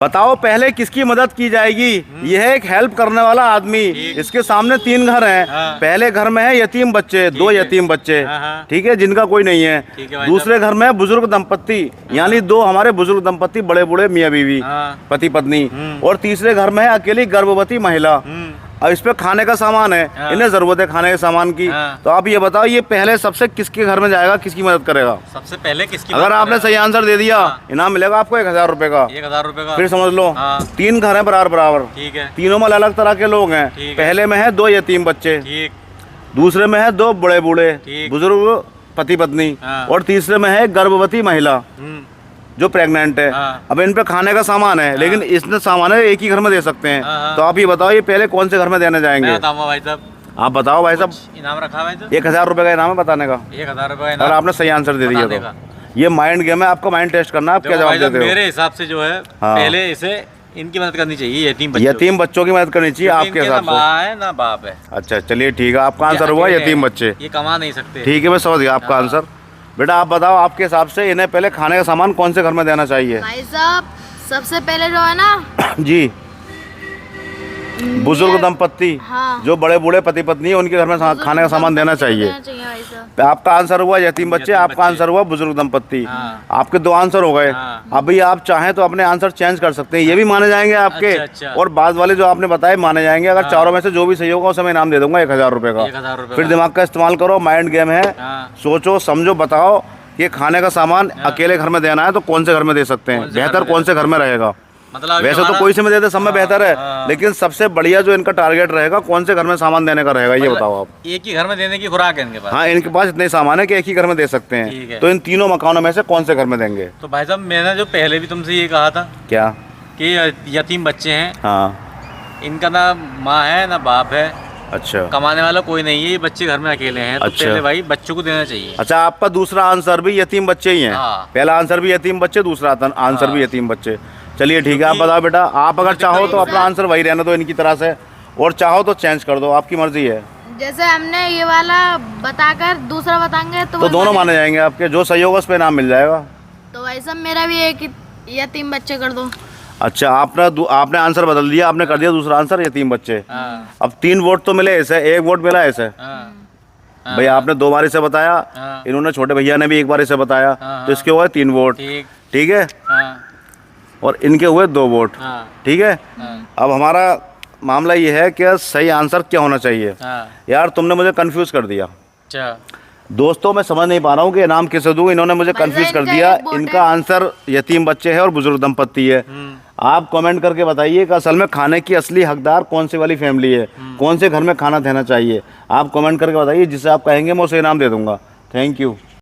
बताओ पहले किसकी मदद की जाएगी। यह है एक हेल्प करने वाला आदमी। इसके सामने 3 घर हैं। पहले घर में है यतीम बच्चे, 2 यतीम बच्चे, ठीक है, जिनका कोई नहीं है। दूसरे घर में है बुजुर्ग दंपत्ति, यानी 2 हमारे बुजुर्ग दंपत्ति, बड़े बूढ़े मियाँ बीवी, पति पत्नी। और तीसरे घर में है अकेली गर्भवती महिला। और इस पे खाने का सामान है, इन्हें जरूरत है खाने के सामान की। तो आप ये बताओ, ये पहले सबसे किसके घर में जाएगा, किसकी मदद करेगा? सबसे पहले किसकी? अगर आपने सही आंसर दे दिया, इनाम मिलेगा आपको 1000 रुपए का। 1000 रुपए का। फिर समझ लो 3 घर हैं बराबर, ठीक है। तीनों में अलग अलग तरह के लोग हैं। पहले में है 2 यतीम बच्चे, दूसरे में है 2 बड़े बूढ़े बुजुर्ग पति पत्नी, और तीसरे में है गर्भवती महिला जो प्रेग्नेंट है। अब इन पे खाने का सामान है, लेकिन इसने सामान है एक ही घर में दे सकते हैं। तो आप ये बताओ, ये पहले कौन से घर में देने जाएंगे? मैं बताऊंगा भाई साहब। आप बताओ भाई साहब। इनाम रखा भाई साहब? 1000 रुपए का इनाम है बताने का। 1000 रुपए अगर आपने सही आंसर दे दिया तो ये माइंड गेम है, आपका माइंड टेस्ट करना है। आप क्या जवाब देते हो? मेरे हिसाब से जो है पहले इसे इनकी मदद करनी चाहिए, यतीम बच्चों की मदद करनी चाहिए आपके हिसाब से। माँ है ना बाप है। अच्छा चलिए ठीक है, आपका आंसर हुआ यतीम बच्चे। ये कमा नहीं सकते। ठीक है, मैं समझ गया आपका आंसर। बेटा आप बताओ, आपके हिसाब से इन्हें पहले खाने का सामान कौन से घर में देना चाहिए? भाई साहब सबसे पहले जो है ना जी, बुजुर्ग दंपत्ति, जो बड़े बूढ़े पति पत्नी है, उनके घर में खाने का सामान देना चाहिए। आपका आंसर हुआ यतीम बच्चे, आपका आंसर हुआ बुजुर्ग दंपत्ति। आपके 2 आंसर हो गए। अभी आप चाहें तो अपने आंसर चेंज कर सकते हैं, ये भी माने जाएंगे आपके। और बाद वाले जो आपने बताए माने जाएंगे। अगर चारों में से जो भी सही होगा उसे मैं इनाम दे दूंगा 1000 रुपए का। फिर दिमाग का इस्तेमाल करो, माइंड गेम है, सोचो समझो, बताओ ये खाने का सामान अकेले घर में देना है तो कौन से घर में दे सकते हैं, बेहतर कौन से घर में रहेगा। मतलब वैसे तो कोई से में देते सब में बेहतर है, लेकिन सबसे बढ़िया जो इनका टारगेट रहेगा कौन से घर में सामान देने का रहेगा, ये बताओ आप। एक ही घर में देने की खुराक है इनके पास। हाँ, इनके पास इतने सामान है कि एक ही घर में दे सकते हैं। तो इन तीनों मकानों में से कौन से घर में देंगे? तो भाई साहब मैंने जो पहले भी तुमसे ये कहा था क्या कि यतीम बच्चे हैं। हाँ, इनका ना माँ है ना बाप है। अच्छा, कमाने वाला कोई नहीं है, ये बच्चे घर में अकेले हैं। तो पहले भाई बच्चों को देना चाहिए। अच्छा, आपका दूसरा आंसर भी यतीम बच्चे ही हैं। पहला आंसर भी यतीम बच्चे, दूसरा आंसर भी यतीम बच्चे। चलिए ठीक है, आप बताओ बेटा, आप अगर चाहो तो अपना आंसर वही रहने दो इनकी तरह से, और चाहो तो चेंज कर दो, आपकी मर्जी है। जैसे हमने ये वाला बताकर दूसरा बताएंगे तो दोनों माने जाएंगे आपके। जो सही होगा उस पे इनाम मिल जाएगा। तो भाई साहब मेरा भी एक यतीम बच्चे कर दो। अच्छा, आपने आंसर बदल दिया, आपने कर दिया दूसरा आंसर यतीम बच्चे। अब 3 वोट तो मिले ऐसे, 1 वोट मिला ऐसे। भाई आपने 2 बार इसे बताया, इन्होंने छोटे भैया ने भी 1 बार इसे बताया, तो इसके हुए 3 वोट। ठीक है, और इनके हुए 2 वोट। ठीक है, अब हमारा मामला ये है कि सही आंसर क्या होना चाहिए। यार तुमने मुझे कंफ्यूज कर दिया। दोस्तों मैं समझ नहीं पा रहा हूँ कि इनाम किसे दूँ, इन्होंने मुझे कंफ्यूज कर दिया। इनका आंसर यतीम बच्चे है और बुजुर्ग दंपत्ति है। आप कमेंट करके बताइए कि असल में खाने की असली हकदार कौन से वाली फैमिली है, कौन से घर में खाना देना चाहिए। आप कमेंट करके बताइए, जिसे आप कहेंगे मैं उसे इनाम दे दूंगा। Thank you.